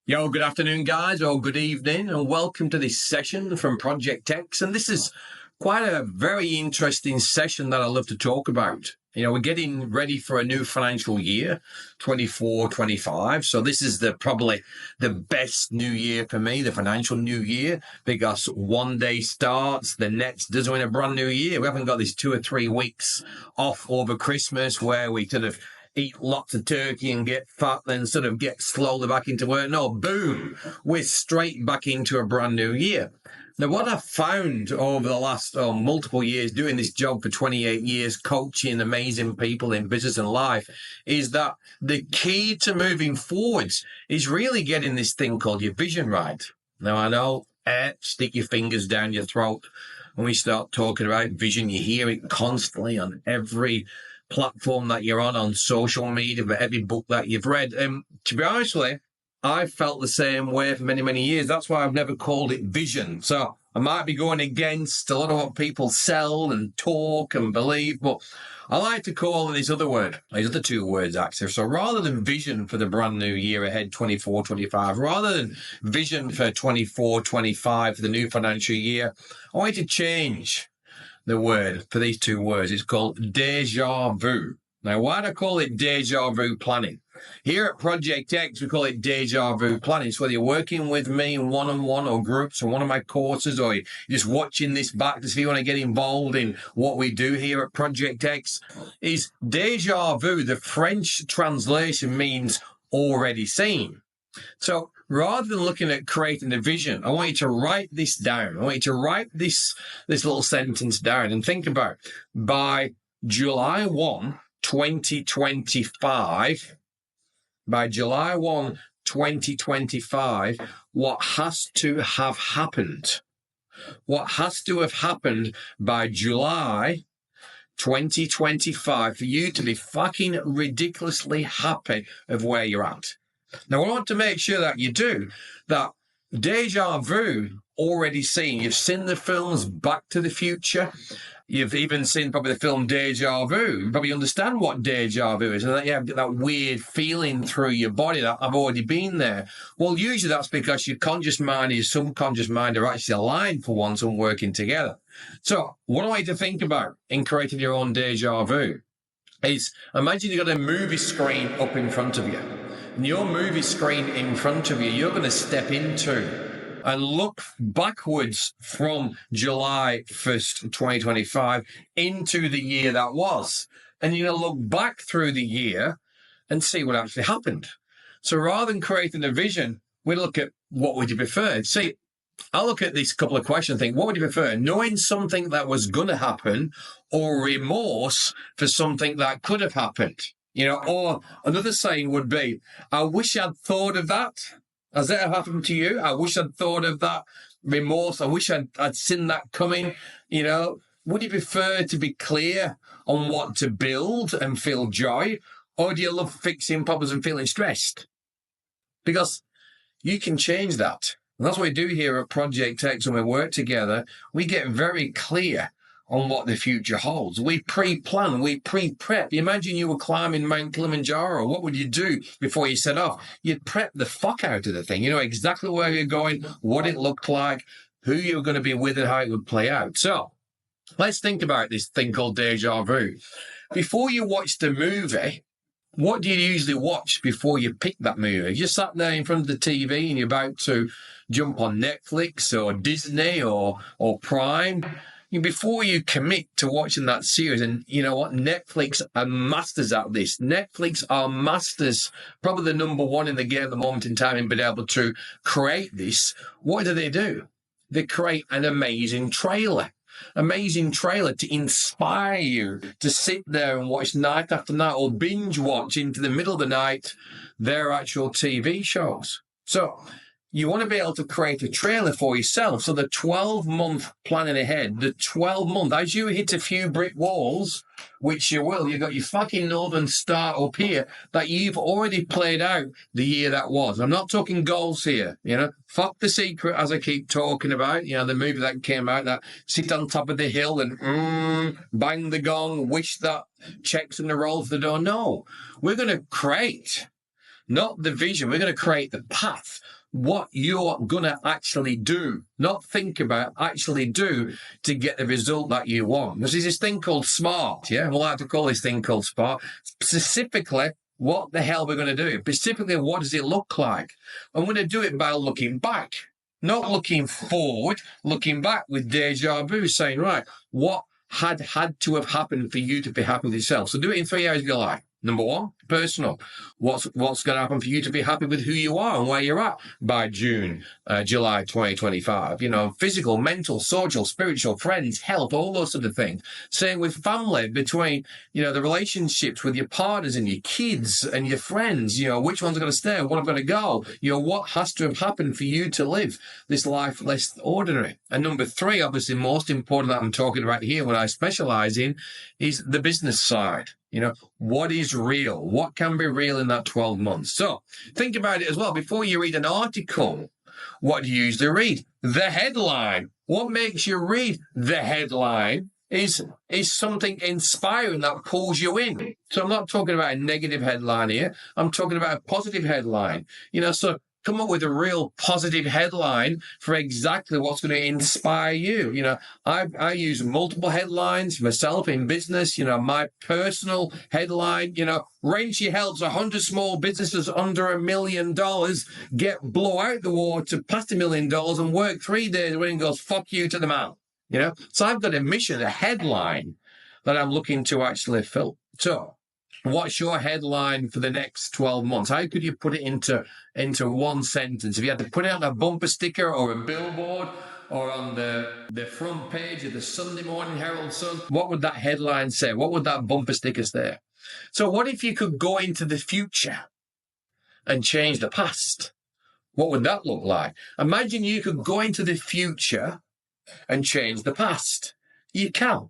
Yo, good afternoon, guys, or good evening, and welcome to this session from Project X. And this is quite a very interesting session that I love to talk about. We're getting ready for a new financial year, 24-25. So this is probably the best new year for me, the financial new year, because one day starts, the next does in a brand new year. We haven't got these 2 or 3 weeks off over Christmas where we sort of eat lots of turkey and get fat, then sort of get slowly back into work. No, boom, we're straight back into a brand new year. Now, what I've found over the last multiple years doing this job for 28 years, coaching amazing people in business and life, is that the key to moving forwards is really getting this thing called your vision right. Now, I know, stick your fingers down your throat when we start talking about vision. You hear it constantly on every platform that you're on social media, but every book that you've read. To be honest with you, I felt the same way for many, many years. That's why I've never called it vision. So I might be going against a lot of what people sell and talk and believe, but I like to call these other two words actually. So rather than vision for the brand new year ahead, 24-25, rather than vision for 24-25 for the new financial year, I want to change the word for these two words. It's called Déjà Vu. Now, why do I call it Déjà Vu Planning? Here at Project X, we call it Déjà Vu Planning. So whether you're working with me one-on-one or groups or one of my courses, or you're just watching this back to see if you want to get involved in what we do here at Project X, is Déjà Vu. The French translation means already seen. So rather than looking at creating a vision, I want you to write this down. I want you to write this little sentence down and think about by July 1, 2025, by July 1, 2025, what has to have happened? What has to have happened by July 2025 for you to be fucking ridiculously happy of where you're at? Now, I want to make sure that you do that. Déjà vu, already seen. You've seen the films Back to the Future. You've even seen probably the film Deja Vu. You probably understand what Deja Vu is, and that you have that weird feeling through your body that I've already been there. Well, usually that's because your conscious mind and your subconscious mind are actually aligned for once and working together. So what I want you to think about in creating your own Deja Vu is imagine you've got a movie screen up in front of you. And your movie screen in front of you, you're going to step into and look backwards from July 1st, 2025 into the year that was. And you're going to look back through the year and see what actually happened. So rather than creating a vision, we look at what would you prefer. See, I look at these couple of questions and think, what would you prefer? Knowing something that was going to happen or remorse for something that could have happened? Or another saying would be, I wish I'd thought of that. Has that ever happened to you? I wish I'd thought of that remorse. I wish I'd seen that coming. Would you prefer to be clear on what to build and feel joy? Or do you love fixing problems and feeling stressed? Because you can change that. And that's what we do here at Project X when we work together. We get very clear on what the future holds. We pre-plan, we pre-prep. Imagine you were climbing Mount Kilimanjaro. What would you do before you set off? You'd prep the fuck out of the thing. You know exactly where you're going, what it looked like, who you're going to be with, and how it would play out. So let's think about this thing called Deja Vu. Before you watch the movie, what do you usually watch before you pick that movie? You sat there in front of the TV and you're about to jump on Netflix or Disney or Prime. Before you commit to watching that series, and you know what? Netflix are masters at this. Netflix are masters, probably the number one in the game at the moment in time in being able to create this. What do? They create an amazing trailer to inspire you to sit there and watch night after night or binge watch into the middle of the night their actual TV shows. So you want to be able to create a trailer for yourself. So the 12-month planning ahead, the 12-month, as you hit a few brick walls, which you will, you've got your fucking Northern Star up here, that you've already played out the year that was. I'm not talking goals here, Fuck The Secret, as I keep talking about, the movie that came out, that sit on top of the hill and bang the gong, wish that checks and the rolls the door. No, we're going to create, not the vision, we're going to create the path what you're going to actually do, not think about, actually do to get the result that you want. There's this thing called SMART, yeah? We like to call this thing called SMART. Specifically, what the hell we're going to do. Specifically, what does it look like? I'm going to do it by looking back, not looking forward, looking back with déjà vu, saying, right, what had to have happened for you to be happy with yourself? So do it in 3 areas of your life. Number one, personal. What's going to happen for you to be happy with who you are and where you're at by July 2025? You know, physical, mental, social, spiritual, friends, health, all those sort of things. Same with family, between, you know, the relationships with your partners and your kids and your friends. You know, which ones are going to stay, what are going to go? You know, what has to have happened for you to live this life less ordinary? And number three, obviously most important that I'm talking about here, what I specialize in, is the business side. You know, what is real? What can be real in that 12 months? So think about it as well. Before you read an article, what do you usually read? The headline. What makes you read the headline is something inspiring that pulls you in. So I'm not talking about a negative headline here. I'm talking about a positive headline. You know, so come up with a real positive headline for exactly what's going to inspire you. You know, I use multiple headlines myself in business. You know, my personal headline, you know, Renchi helps 100 small businesses under $1 million blow out the water past $1 million and work 3 days when it goes, fuck you to the man. You know, so I've got a mission, a headline that I'm looking to actually fill. So what's your headline for the next 12 months? How could you put it into one sentence? If you had to put it on a bumper sticker or a billboard or on the front page of the Sunday Morning Herald Sun, what would that headline say? What would that bumper sticker say? So what if you could go into the future and change the past? What would that look like? Imagine you could go into the future and change the past. You can,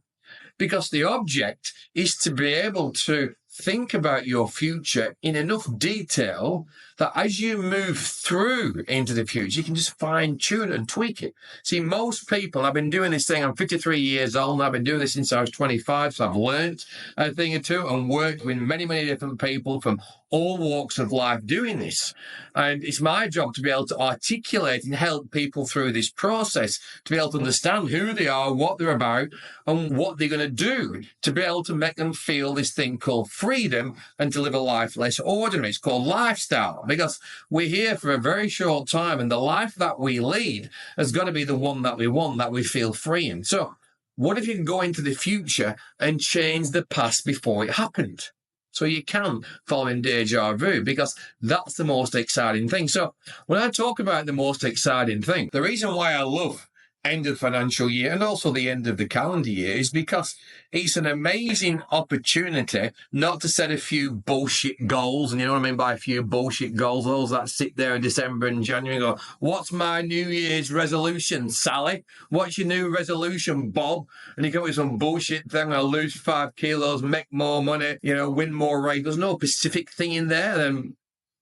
because the object is to be able to think about your future in enough detail that as you move through into the future, you can just fine tune and tweak it. See, most people, I've been doing this thing, I'm 53 years old, and I've been doing this since I was 25, so I've learned a thing or two and worked with many, many different people from all walks of life doing this. And it's my job to be able to articulate and help people through this process, to be able to understand who they are, what they're about, and what they're going to do to be able to make them feel this thing called freedom and to live a life less ordinary. It's called lifestyle, because we're here for a very short time, and the life that we lead has got to be the one that we want, that we feel free in. So what if you can go into the future and change the past before it happened? So you can fall in déjà vu, because that's the most exciting thing. So when I talk about the most exciting thing, the reason why I love end of the financial year and also the end of the calendar year is because it's an amazing opportunity not to set a few bullshit goals. And you know what I mean by a few bullshit goals? Those that sit there in December and January and go, what's my New Year's resolution, Sally? What's your new resolution, Bob? And you come with some bullshit thing, I'll lose 5 kilos, make more money, you know, win more race. There's no specific thing in there. Then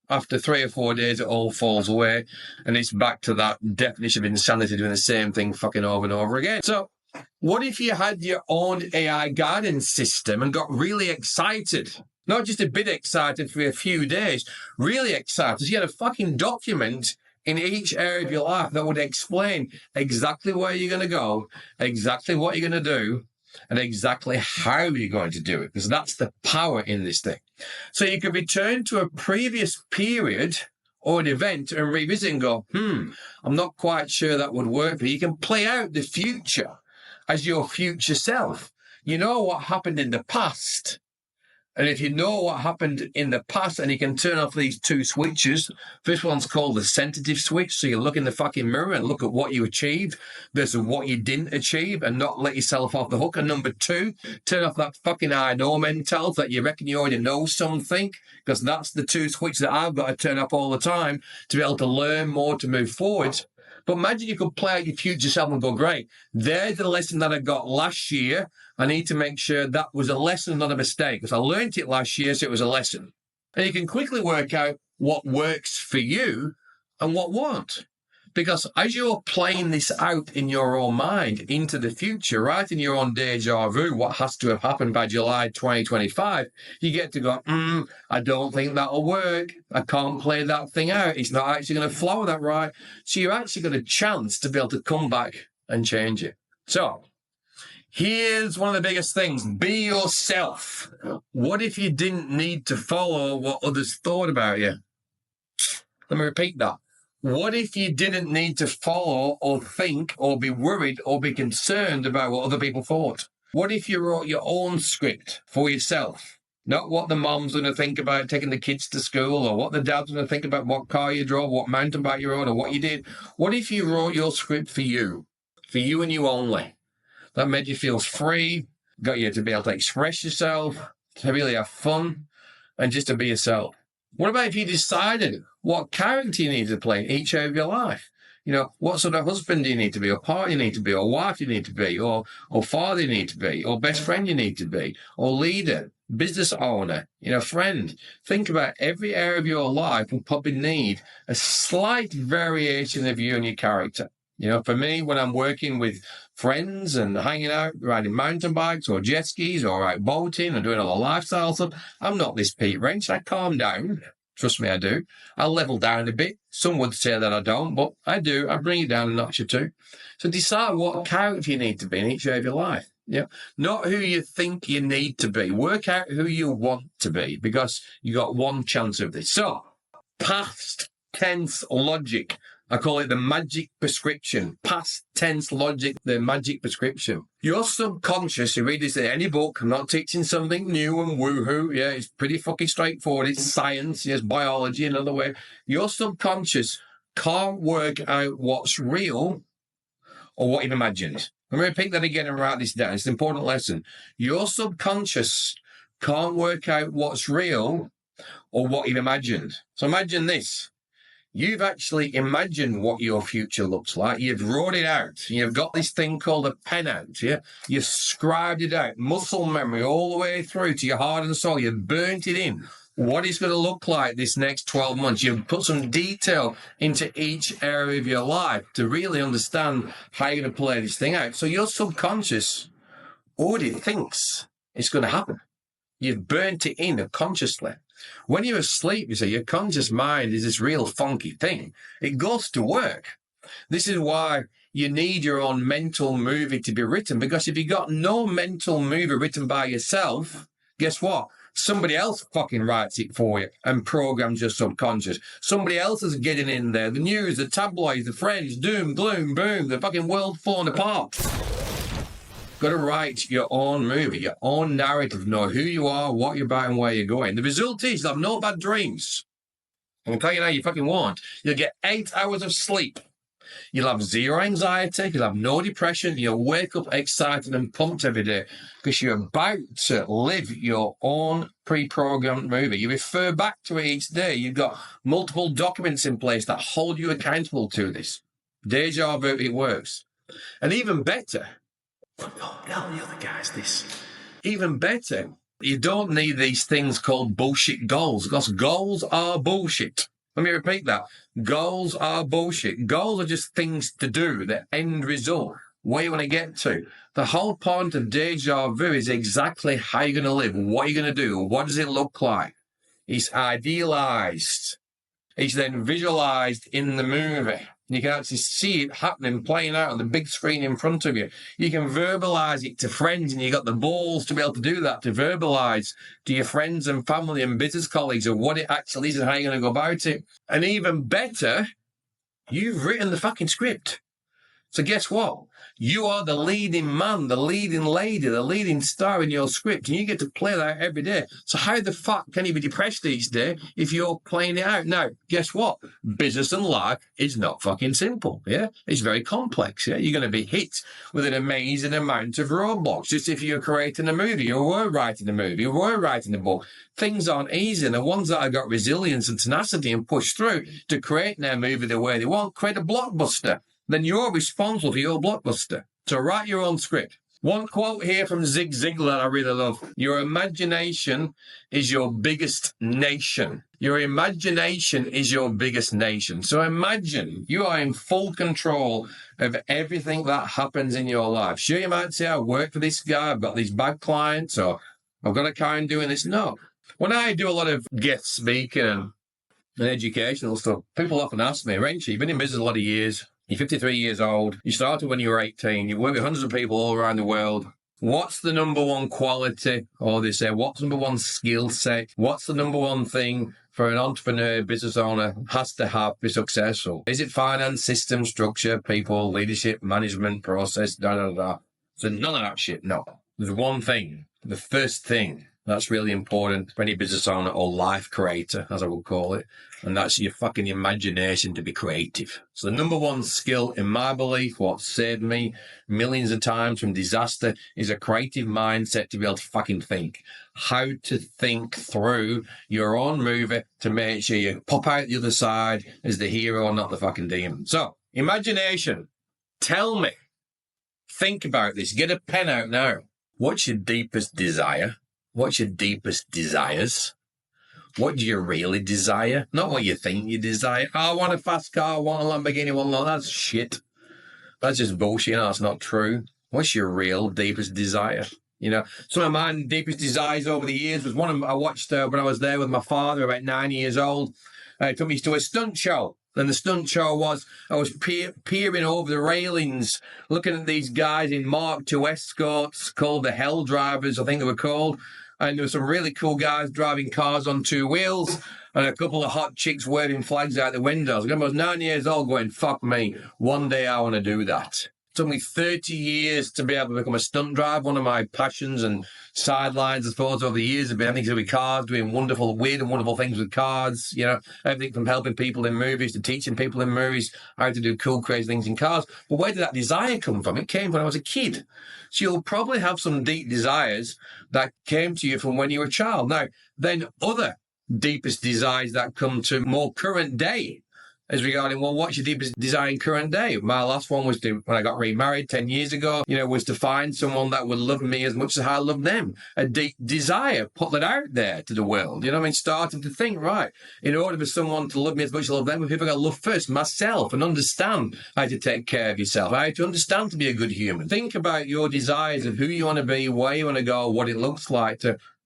after 3 or 4 days, it all falls away, and it's back to that definition of insanity, doing the same thing fucking over and over again. So what if you had your own AI guidance system and got really excited? Not just a bit excited for a few days, really excited. You had a fucking document in each area of your life that would explain exactly where you're going to go, exactly what you're going to do, and exactly how you're going to do it, because that's the power in this thing. So you can return to a previous period or an event and revisit and go, I'm not quite sure that would work for you. You can play out the future as your future self. You know what happened in the past. And if you know what happened in the past, and you can turn off these 2 switches, this one's called the sensitive switch. So you look in the fucking mirror and look at what you achieved versus what you didn't achieve and not let yourself off the hook. And number 2, turn off that fucking I know mentality that you reckon you already know something, because that's the 2 switches that I've got to turn up all the time to be able to learn more, to move forward. But imagine you could play out your future self and go, great, there's the lesson that I got last year. I need to make sure that was a lesson, not a mistake, because I learned it last year, so it was a lesson. And you can quickly work out what works for you and what won't. Because as you're playing this out in your own mind into the future, right, in your own déjà vu, what has to have happened by July 2025, you get to go, I don't think that'll work. I can't play that thing out. It's not actually going to flow that right. So you're actually got a chance to be able to come back and change it. So here's one of the biggest things. Be yourself. What if you didn't need to follow what others thought about you? Let me repeat that. What if you didn't need to follow or think or be worried or be concerned about what other people thought? What if you wrote your own script for yourself? Not what the mom's going to think about taking the kids to school, or what the dad's going to think about what car you drove, what mountain bike you rode, or what you did. What if you wrote your script for you and you only? That made you feel free, got you to be able to express yourself, to really have fun, and just to be yourself. What about if you decided what character you need to play in each area of your life? You know, what sort of husband do you need to be, or partner you need to be, or wife you need to be, or father you need to be, or best friend you need to be, or leader, business owner, friend. Think about every area of your life will probably need a slight variation of you and your character. For me, when I'm working with friends and hanging out, riding mountain bikes or jet skis or out boating and doing all the lifestyle stuff, I'm not this Pete Wrench. I calm down. Trust me, I do. I level down a bit. Some would say that I don't, but I do. I bring it down a notch or two. So decide what character you need to be in each area of your life. Not who you think you need to be. Work out who you want to be, because you got one chance of this. So, past tense logic. I call it the magic prescription. Past tense logic, the magic prescription. Your subconscious, you read this in any book, I'm not teaching something new and woohoo. Yeah, it's pretty fucking straightforward. It's science, it's biology, another way. Your subconscious can't work out what's real or what you've imagined. Let me repeat that again and write this down. It's an important lesson. Your subconscious can't work out what's real or what you've imagined. So imagine this. You've actually imagined what your future looks like. You've wrote it out. You've got this thing called a pen out. Yeah? You've scribed it out. Muscle memory all the way through to your heart and soul. You've burnt it in. What it's going to look like this next 12 months. You've put some detail into each area of your life to really understand how you're going to play this thing out. So your subconscious already thinks it's going to happen. You've burnt it in consciously. When you're asleep, you say your conscious mind is this real funky thing. It goes to work. This is why you need your own mental movie to be written, because if you got no mental movie written by yourself, guess what? Somebody else fucking writes it for you and programs your subconscious. Somebody else is getting in there. The news, the tabloids, the friends, doom, gloom, boom, the fucking world falling apart. Got to write your own movie, your own narrative, know who you are, what you're about, and where you're going. The result is you'll have no bad dreams. I'll tell you now, you fucking won't. You'll get 8 hours of sleep. You'll have zero anxiety. You'll have no depression. You'll wake up excited and pumped every day because you're about to live your own pre-programmed movie. You refer back to it each day. You've got multiple documents in place that hold you accountable to this. Déjà vu, it works. And even better, don't tell the other guys this. Even better, you don't need these things called bullshit goals, because goals are bullshit. Let me repeat that. Goals are bullshit. Goals are just things to do, the end result, where you want to get to. The whole point of déjà vu is exactly how you're going to live, what you're going to do, what does it look like. It's idealized. It's then visualized in the movie. You can actually see it happening, playing out on the big screen in front of you. You can verbalize it to friends, and you got the balls to be able to do that, to verbalize to your friends and family and business colleagues of what it actually is and how you're going to go about it. And even better, you've written the fucking script. So guess what? You are the leading man, the leading lady, the leading star in your script, and you get to play that every day. So how the fuck can you be depressed each day if you're playing it out? Now, guess what? Business and life is not fucking simple, yeah? It's very complex, yeah? You're going to be hit with an amazing amount of roadblocks. Just if you're creating a movie, or were writing a movie, or were writing a book, things aren't easy. And the ones that have got resilience and tenacity and push through to create their movie the way they want, create a blockbuster. Then you're responsible for your blockbuster. So write your own script. One quote here from Zig Ziglar that I really love. Your imagination is your biggest nation. Your imagination is your biggest nation. So imagine you are in full control of everything that happens in your life. Sure, you might say, I work for this guy, I've got these bad clients, or I've got a car and doing this. No. When I do a lot of guest speaking and educational stuff, people often ask me, Rachel, you've been in business a lot of years. You're 53 years old. You started when you were 18. You work with hundreds of people all around the world. What's the number one quality? Or they say, what's the number one skill set? What's the number one thing for an entrepreneur, business owner has to have to be successful? Is it finance, system, structure, people, leadership, management, process, da-da-da? So none of that shit, no. There's one thing, the first thing that's really important for any business owner or life creator, as I would call it. And that's your fucking imagination to be creative. So the number one skill, in my belief, what saved me millions of times from disaster is a creative mindset to be able to fucking think. How to think through your own movie to make sure you pop out the other side as the hero, not the fucking demon. So, imagination. Tell me. Think about this. Get a pen out now. What's your deepest desire? What's your deepest desires? What do you really desire? Not what you think you desire. Oh, I want a fast car, I want a Lamborghini, that's shit. That's just bullshit. That's not true. What's your real deepest desire? You know, some of my deepest desires over the years was one I watched when I was there with my father, about 9 years old. He took me to a stunt show. And the stunt show was, I was peering over the railings, looking at these guys in Mark II escorts called the Hell Drivers, I think they were called. And there were some really cool guys driving cars on two wheels and a couple of hot chicks waving flags out the windows. I was 9 years old going, fuck me, one day I want to do that. It took me 30 years to be able to become a stunt driver. One of my passions and sidelines, I suppose, over the years have been anything to do with cars, doing weird and wonderful things with cars. You know, everything from helping people in movies to teaching people in movies how to do cool, crazy things in cars. But where did that desire come from? It came when I was a kid. So you'll probably have some deep desires that came to you from when you were a child. Now, then other deepest desires that come to more current day is regarding, well, what's your deepest desire in current day? My last one was when I got remarried 10 years ago, was to find someone that would love me as much as I love them. A deep desire, put that out there to the world. You know what I mean? Starting to think, right, in order for someone to love me as much as I love them, people got to love first myself and understand how to take care of yourself, how to understand to be a good human. Think about your desires of who you want to be, where you want to go, what it looks like.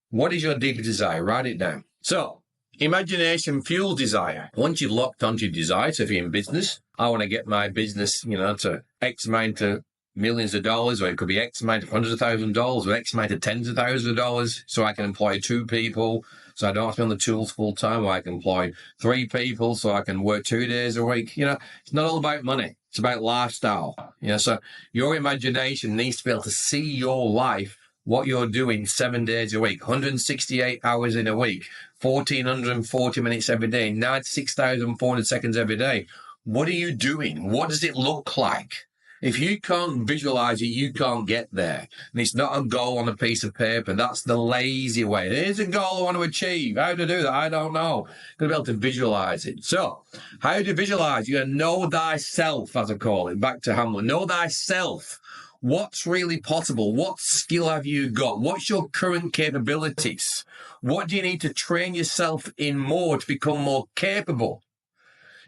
What is your deepest desire? Write it down. So, imagination fuels desire. Once you've locked onto your desire, so if you're in business, I want to get my business, to X amount of millions of dollars, or it could be X amount of hundreds of thousands of dollars, or X amount of tens of thousands of dollars, so I can employ 2 people, so I don't have to be on the tools full time, or I can employ 3 people, so I can work 2 days a week. It's not all about money. It's about lifestyle. So your imagination needs to be able to see your life, what you're doing 7 days a week, 168 hours in a week, 1,440 minutes every day, 96,400 seconds every day. What are you doing? What does it look like? If you can't visualize it, you can't get there. And it's not a goal on a piece of paper. That's the lazy way. There's a goal I want to achieve. How to do that? I don't know. Got to be able to visualize it. So, how to visualize? You got to know thyself, as I call it. Back to Hamlet. Know thyself. What's really possible? What skill have you got? What's your current capabilities? What do you need to train yourself in more to become more capable?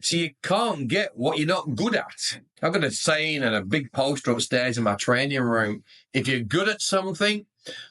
So you can't get what you're not good at. I've got a saying and a big poster upstairs in my training room. If you're good at something,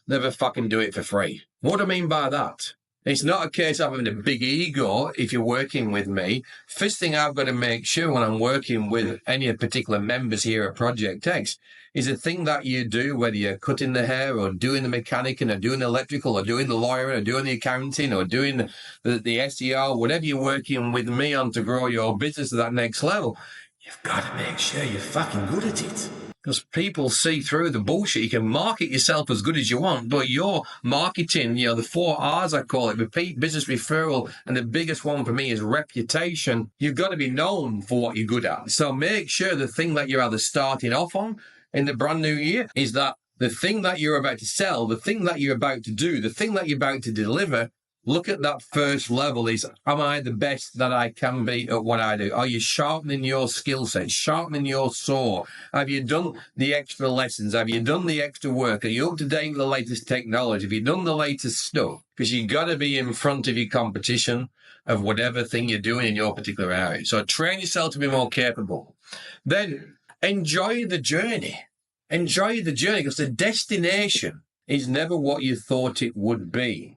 never fucking do it for free. What do I mean by that? It's not a case of having a big ego if you're working with me. First thing I've got to make sure when I'm working with any particular members here at Project X is the thing that you do, whether you're cutting the hair or doing the mechanic or doing the electrical or doing the lawyer or doing the accounting or doing the SEO, whatever you're working with me on to grow your business to that next level, you've got to make sure you're fucking good at it. Because people see through the bullshit. You can market yourself as good as you want, but your marketing, the 4 R's I call it, repeat, business, referral, and the biggest one for me is reputation. You've got to be known for what you're good at. So make sure the thing that you're either starting off on in the brand new year is that the thing that you're about to sell, the thing that you're about to do, the thing that you're about to deliver Look at that first level is, am I the best that I can be at what I do? Are you sharpening your skill set, sharpening your saw? Have you done the extra lessons? Have you done the extra work? Are you up to date with the latest technology? Have you done the latest stuff? Because you've got to be in front of your competition of whatever thing you're doing in your particular area. So train yourself to be more capable. Then enjoy the journey. Enjoy the journey, because the destination is never what you thought it would be.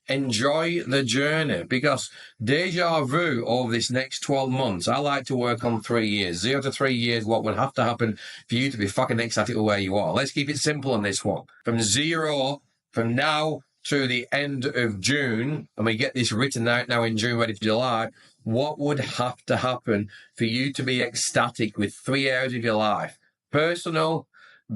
Enjoy the journey, because deja vu over this next 12 months, I like to work on 3 years, 0 to 3 years, what would have to happen for you to be fucking ecstatic where you are. Let's keep it simple on this one. From now to the end of June, and we get this written out now in June, ready for July, what would have to happen for you to be ecstatic with 3 areas of your life? Personal,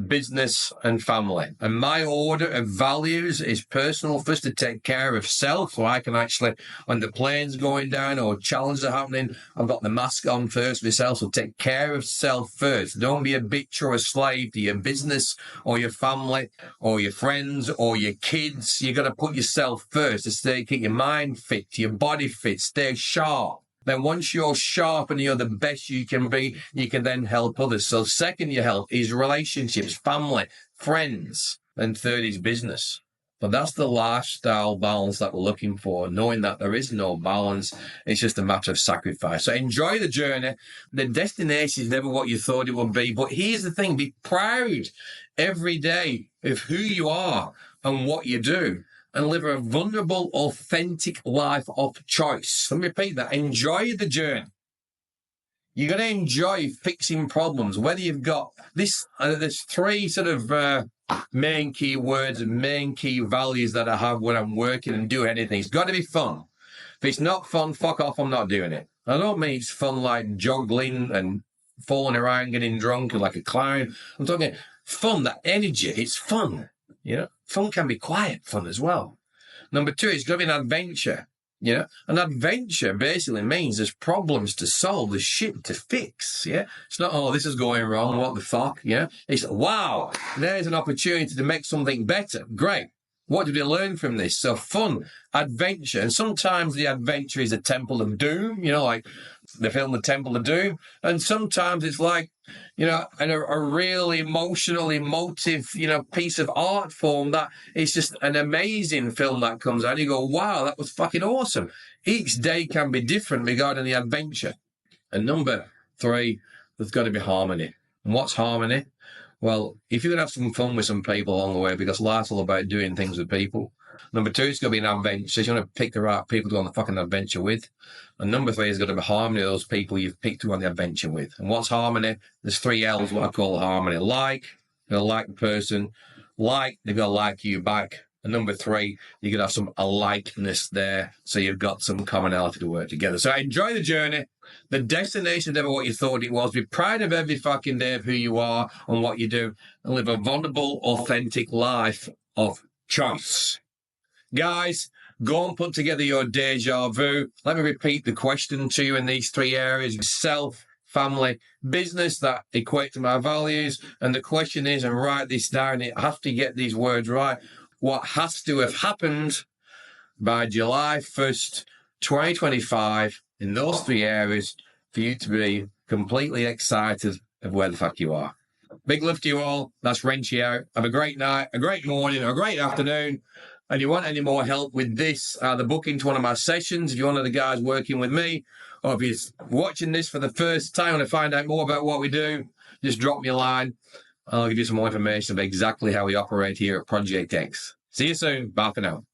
business, and family. And my order of values is personal first, to take care of self, so I can actually, when the plane's going down or challenges are happening, I've got the mask on first myself. So take care of self first. Don't be a bitch or a slave to your business or your family or your friends or your kids. You got to put yourself first to stay, keep your mind fit, your body fit, stay sharp. Then once you're sharp and you're the best you can be, you can then help others. So second, your health is relationships, family, friends. And third is business. But that's the lifestyle balance that we're looking for, knowing that there is no balance. It's just a matter of sacrifice. So enjoy the journey. The destination is never what you thought it would be. But here's the thing. Be proud every day of who you are and what you do, and live a vulnerable, authentic life of choice. Let me repeat that. Enjoy the journey. You're going to enjoy fixing problems, whether you've got this. There's 3 sort of main key words and main key values that I have when I'm working and doing anything. It's got to be fun. If it's not fun, fuck off, I'm not doing it. I don't mean it's fun like juggling and falling around, getting drunk and like a clown. I'm talking fun, that energy. It's fun. You know, fun can be quiet fun as well. Number 2, it's going to be an adventure. You know, an adventure basically means there's problems to solve, there's shit to fix. Yeah, it's not, oh, this is going wrong, what the fuck? Yeah, it's wow, there's an opportunity to make something better. Great. What did we learn from this? So fun, adventure, and sometimes the adventure is a temple of doom. You know, like the film The Temple of Doom, and sometimes it's like, you know, a really emotional, emotive, you know, piece of art form that is just an amazing film that comes out. You go, wow, that was fucking awesome. Each day can be different regarding the adventure. And number 3, there's got to be harmony. And what's harmony? Well, if you're going to have some fun with some people along the way, because life's all about doing things with people. Number 2, it's going to be an adventure. So you want to pick the right people to go on the fucking adventure with. And number 3 is going to be harmony of those people you've picked to go on the adventure with. And what's harmony? There's 3 L's, what I call harmony. Like, you're going to like the person. Like, they've got to like you back. And number 3, you're going to have some alikeness there. So you've got some commonality to work together. So enjoy the journey. The destination is never what you thought it was. Be proud of every fucking day of who you are and what you do. And live a vulnerable, authentic life of choice. Guys, go and put together your deja vu. Let me repeat the question to you in these 3 areas: self, family, business that equate to my values. And the question is, and write this down, I have to get these words right. What has to have happened by July 1st, 2025 in those 3 areas for you to be completely excited of where the fuck you are? Big love to you all. That's Wrenchy out. Have a great night, a great morning, or a great afternoon. And you want any more help with this, the booking to one of my sessions, if you're one of the guys working with me, or if you're watching this for the first time and to find out more about what we do, just drop me a line. I'll give you some more information about exactly how we operate here at Project X. See you soon. Bye for now.